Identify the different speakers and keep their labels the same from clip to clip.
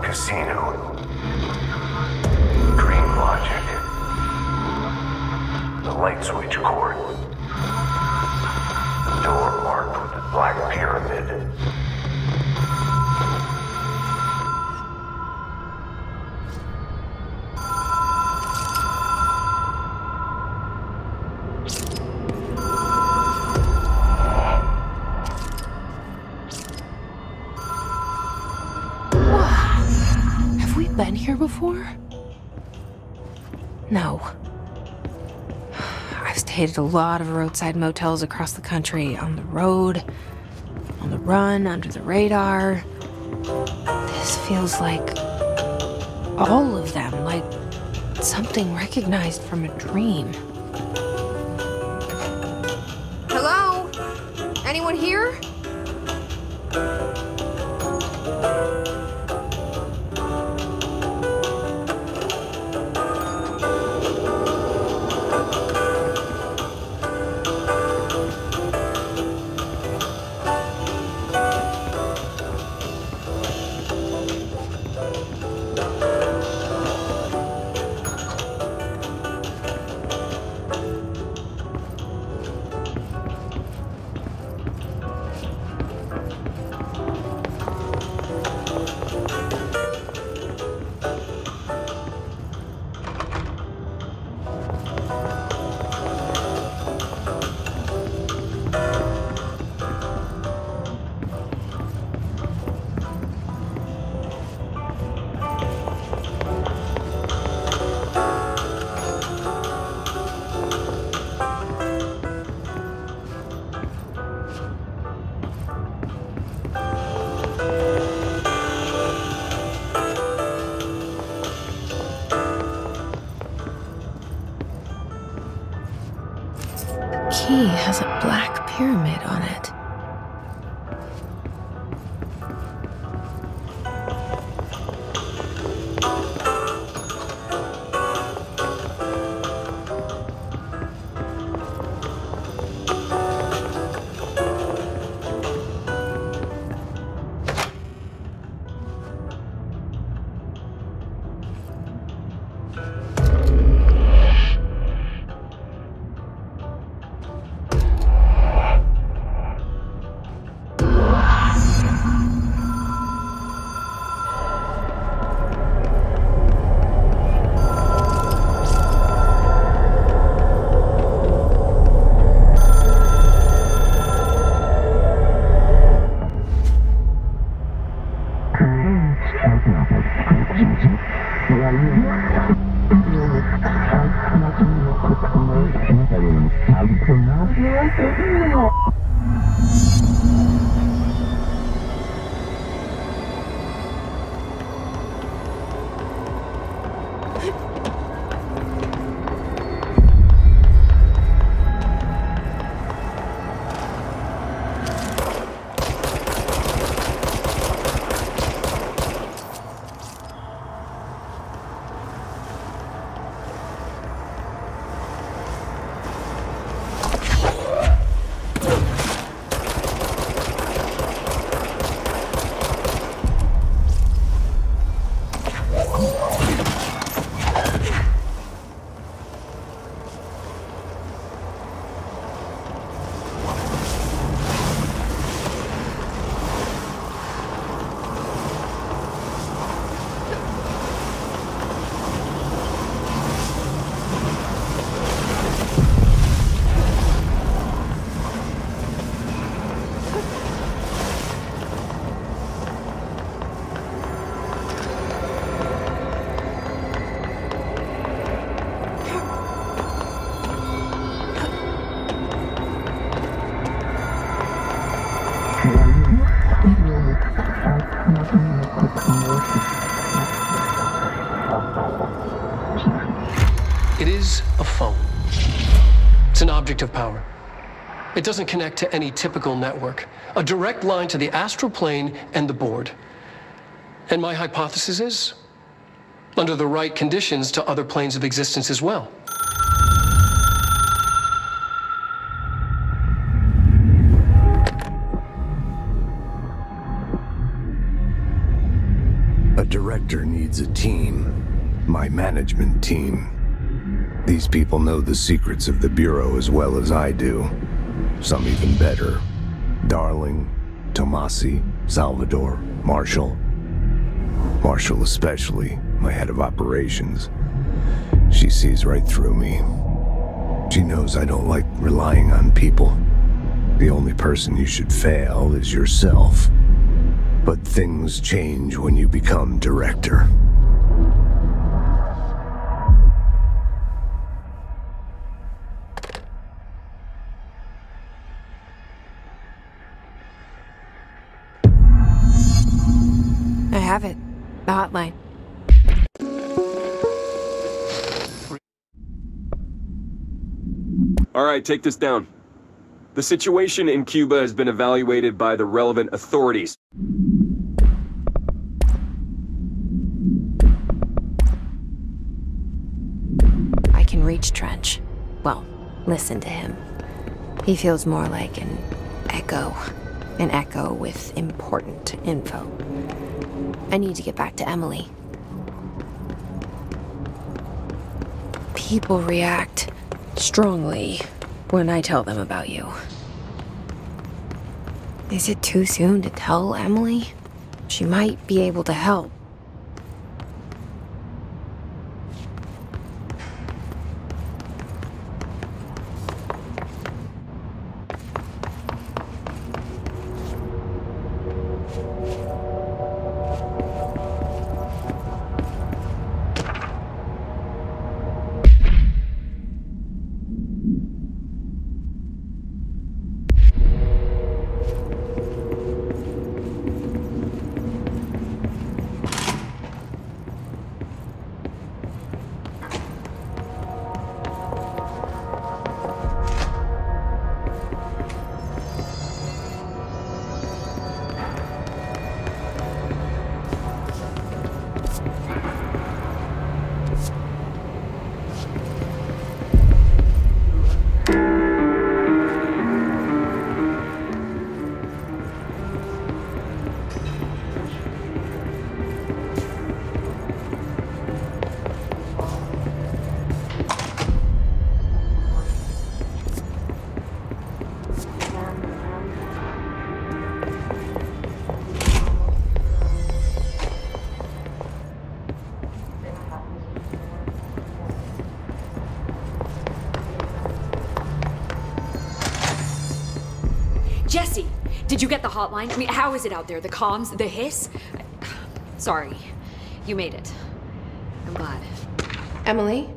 Speaker 1: Casino. Green logic. The light switch cord. The door marked with the black pyramid.
Speaker 2: Been here before? No. I've stayed at a lot of roadside motels across the country, on the road, on the run, under the radar. This feels like all of them, like something recognized from a dream. Hello? Anyone here? The key has a black pyramid on it.
Speaker 3: It is a phone. It's an object of power. It doesn't connect to any typical network. A direct line to the astral plane and the board. And my hypothesis is, under the right conditions, to other planes of existence as well.
Speaker 4: A director needs a team. My management team. These people know the secrets of the Bureau as well as I do. Some even better. Darling, Tomasi, Salvador, Marshall. Marshall especially, my head of operations. She sees right through me. She knows I don't like relying on people. The only person you should fail is yourself. But things change when you become director.
Speaker 2: I have it. The hotline.
Speaker 5: All right, take this down. The situation in Cuba has been evaluated by the relevant authorities.
Speaker 2: I can reach Trench. Well, listen to him. He feels more like an echo. An echo with important info. I need to get back to Emily. People react strongly when I tell them about you. Is it too soon to tell Emily? She might be able to help.
Speaker 6: Jesse, did you get the hotline? I mean, how is it out there? The comms? The hiss? Sorry. You made it. I'm glad.
Speaker 2: Emily?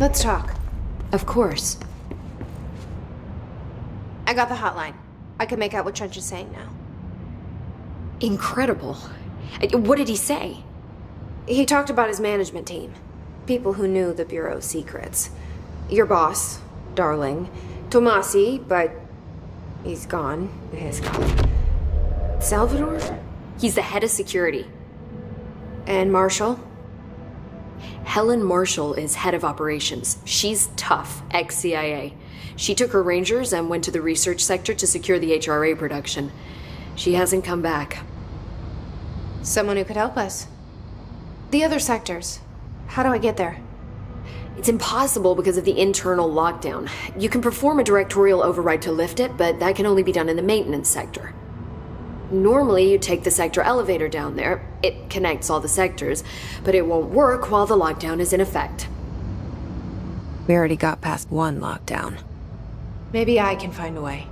Speaker 2: Let's talk.
Speaker 6: Of course.
Speaker 2: I got the hotline. I can make out what Trench is saying now.
Speaker 6: Incredible. What did he say?
Speaker 2: He talked about his management team. People who knew the Bureau's secrets. Your boss, Darling. Tomasi, but he's gone. He's gone. Salvador?
Speaker 6: He's the head of security.
Speaker 2: And Marshall?
Speaker 6: Helen Marshall is head of operations. She's tough, ex-CIA. She took her Rangers and went to the research sector to secure the HRA production. She hasn't come back.
Speaker 2: Someone who could help us. The other sectors. How do I get there?
Speaker 6: It's impossible because of the internal lockdown. You can perform a directorial override to lift it, but that can only be done in the maintenance sector. Normally, you take the sector elevator down there. It connects all the sectors, but it won't work while the lockdown is in effect.
Speaker 2: We already got past one lockdown. Maybe I can find a way.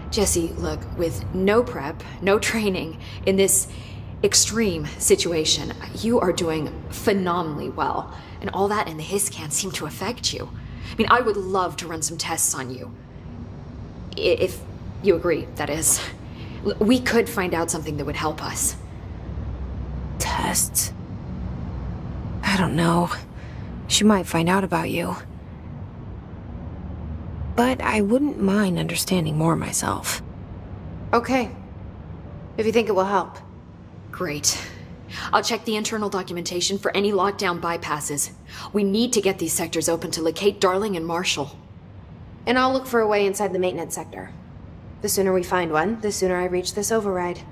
Speaker 6: Jesse, look, with no prep, no training, in this extreme situation, you are doing phenomenally well. And all that and the hiss can't seem to affect you. I mean, I would love to run some tests on you. If you agree, that is. We could find out something that would help us.
Speaker 2: Tests? I don't know. She might find out about you. But I wouldn't mind understanding more myself. Okay. If you think it will help.
Speaker 6: Great. I'll check the internal documentation for any lockdown bypasses. We need to get these sectors open to locate Darling and Marshall.
Speaker 2: And I'll look for a way inside the maintenance sector. The sooner we find one, the sooner I reach this override.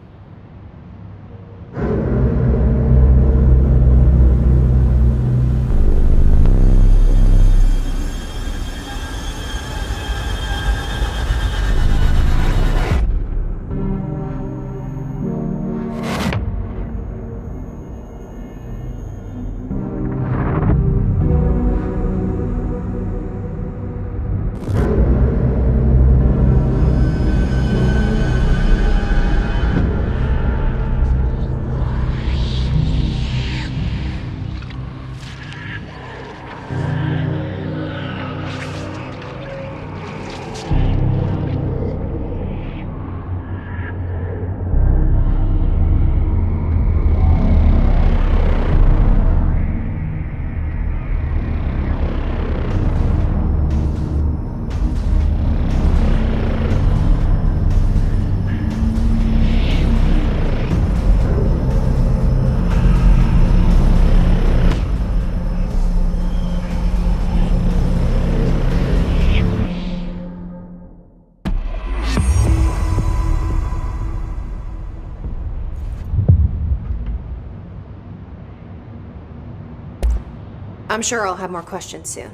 Speaker 2: I'm sure I'll have more questions soon.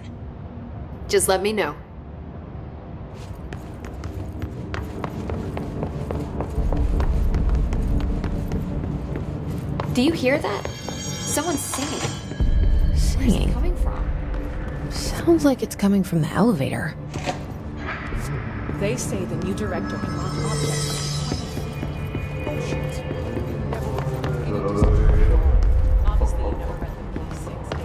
Speaker 6: Just let me know. Do you hear that? Someone's singing. Where's it coming from?
Speaker 2: Sounds like it's coming from the elevator.
Speaker 7: They say the new director can lock objects. Obviously, you never read the P6.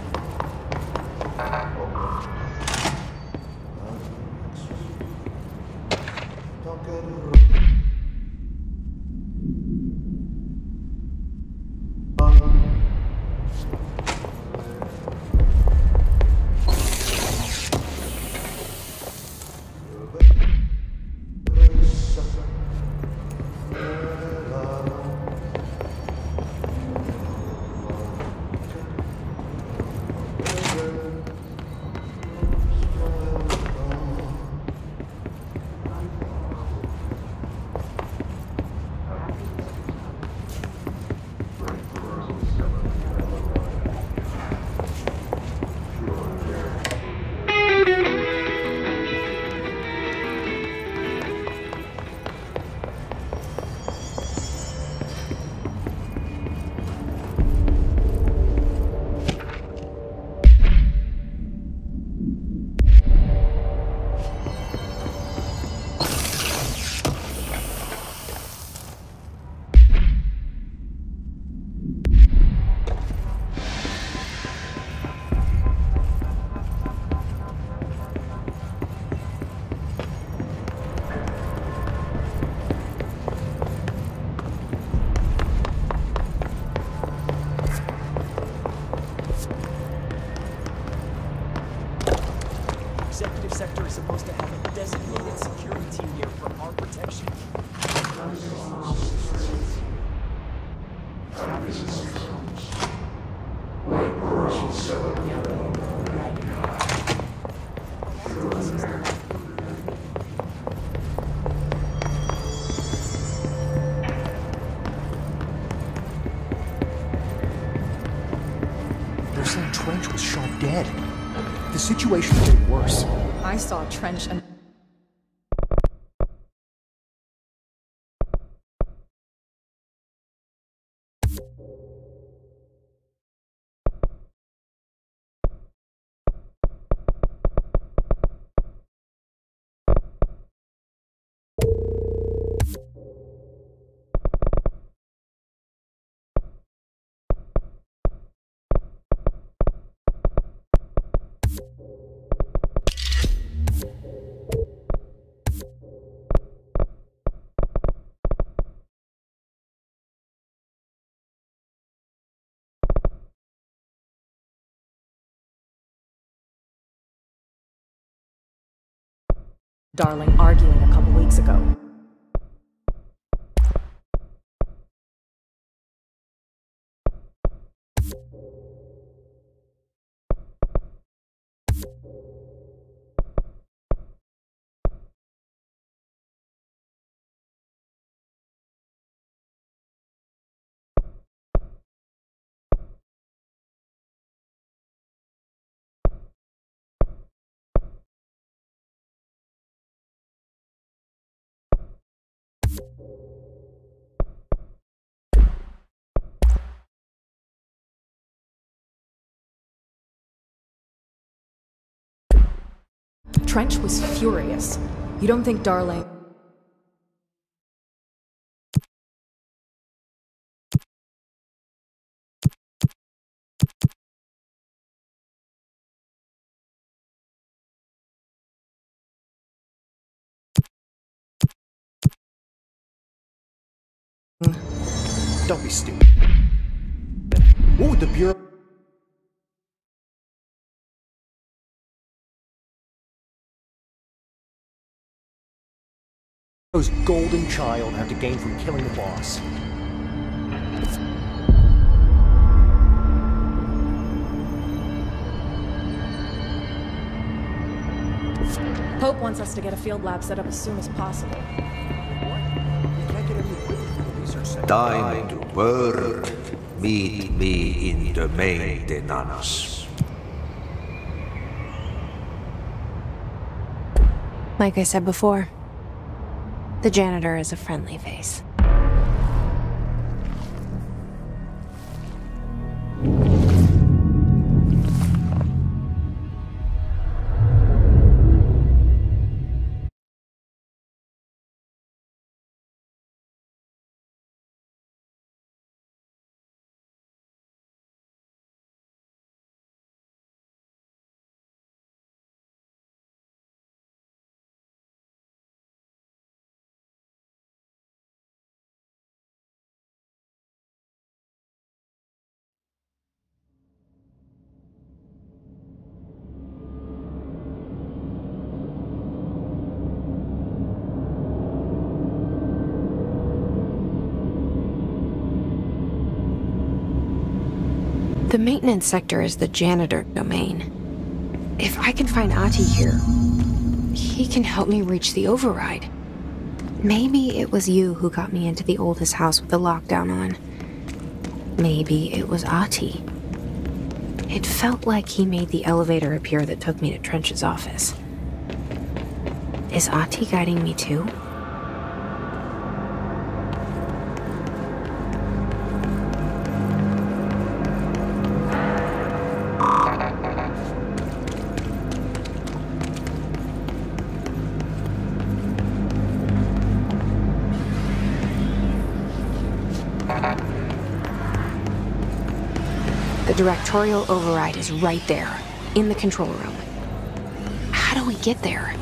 Speaker 8: Executive sector is supposed to have a designated security team here for our protection. They're saying Trench was shot dead. The situation's getting worse.
Speaker 7: I saw Trench and... Darling arguing a couple weeks ago. Trench was furious. You don't think Darling...
Speaker 8: Don't be stupid. What would the Bureau... Bureau's golden child have to gain from killing the boss?
Speaker 7: Pope wants us to get a field lab set up as soon as possible.
Speaker 9: Time to work. Meet me in the maintenance.
Speaker 2: Like I said before, the janitor is a friendly face. The maintenance sector is the janitor domain. If I can find Ahti here, he can help me reach the override. Maybe it was you who got me into the oldest house with the lockdown on. Maybe it was Ahti. It felt like he made the elevator appear that took me to Trench's office. Is Ahti guiding me too? The directorial override is right there, in the control room. How do we get there?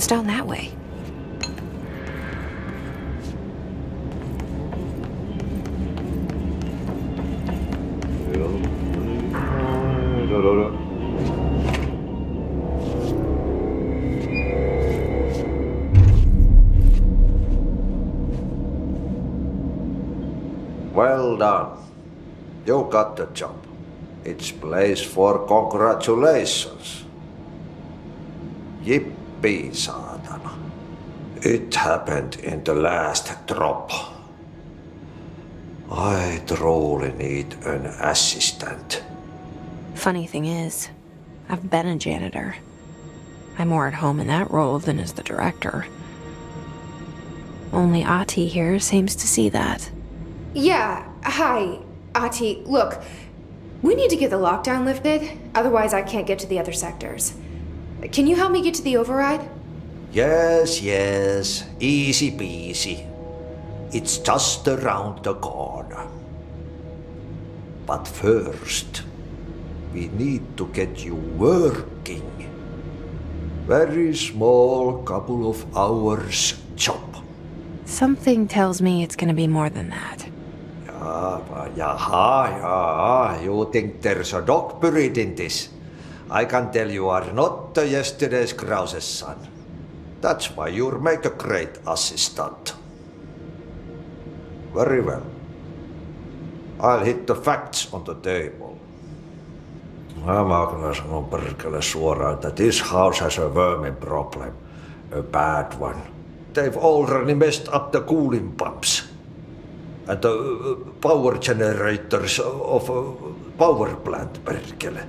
Speaker 2: What's down that way?
Speaker 9: Well done. You got the job. It's place for congratulations. Yippee, saatana. It happened in the last drop. I truly need an assistant.
Speaker 2: Funny thing is, I've been a janitor. I'm more at home in that role than as the director. Only Ati here seems to see that.
Speaker 10: Yeah, hi, Ati. Look, we need to get the lockdown lifted, otherwise I can't get to the other sectors. Can you help me get to the override?
Speaker 9: Yes, easy peasy. It's just around the corner. But first, we need to get you working. Very small, couple of hours job.
Speaker 2: Something tells me it's gonna be more than that.
Speaker 9: You think there's a dog buried in this? I can tell you are not yesterday's Krause's son. That's why you'll make a great assistant. Very well. I'll hit the facts on the table. Mä kyllä sanon perkele suoraan, että this house has a vermin problem. A bad one. They've already messed up the cooling pumps. And the power generators of a power plant, perkele.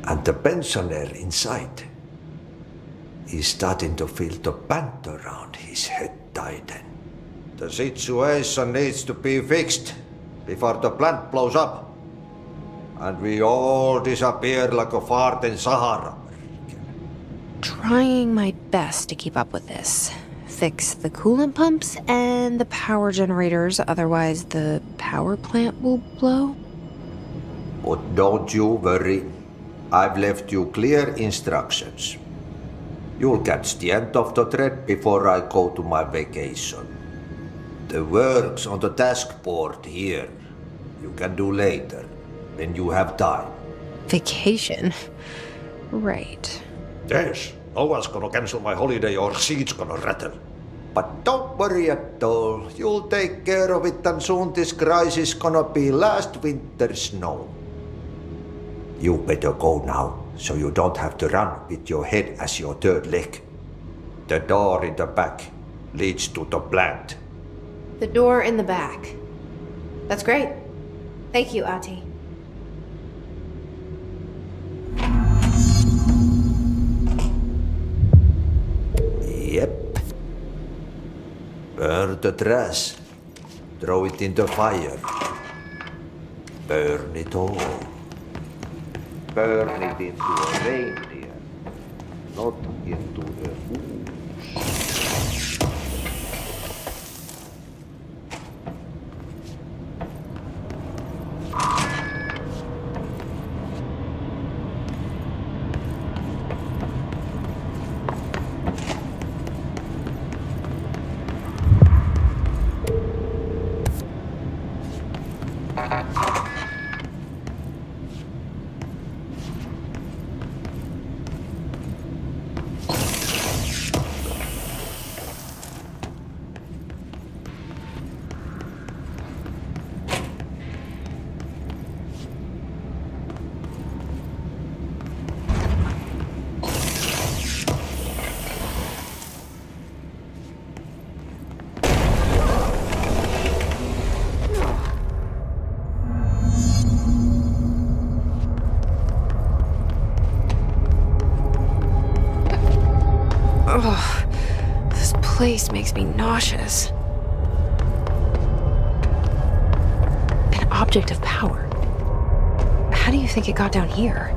Speaker 9: And the pensioner inside is starting to feel the band around his head tighten. The situation needs to be fixed before the plant blows up. And we all disappear like a fart in Sahara.
Speaker 2: Trying my best to keep up with this. Fix the coolant pumps and the power generators, otherwise the power plant will blow.
Speaker 9: But don't you worry. I've left you clear instructions. You'll catch the end of the thread before I go to my vacation. The work's on the task board here. You can do later, when you have time.
Speaker 2: Vacation? Right.
Speaker 9: Yes, no one's gonna cancel my holiday or seat's gonna rattle. But don't worry at all. You'll take care of it and soon this crisis gonna be last winter's snow. You better go now, so you don't have to run with your head as your third leg. The door in the back leads to the plant.
Speaker 10: The door in the back. That's great. Thank you, Ati.
Speaker 9: Yep. Burn the trash. Throw it in the fire. Burn it all. Burn it into a reindeer, not into a goose.
Speaker 2: This place makes me nauseous. An object of power. How do you think it got down here?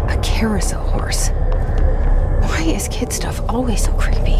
Speaker 2: A carousel horse. Why is kid stuff always so creepy?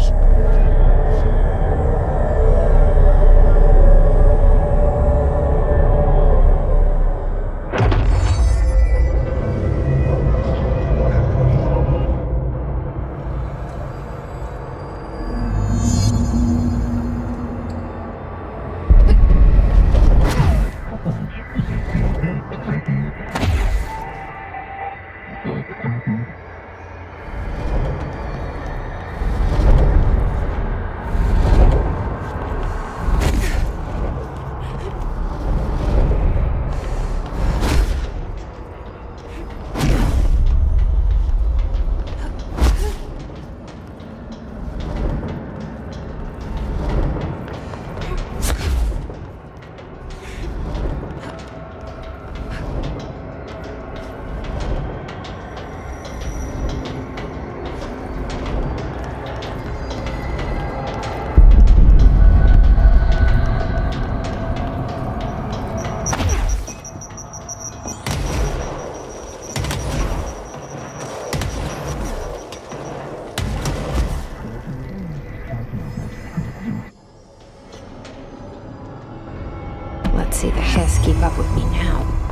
Speaker 2: see the Hiss keep up with me now.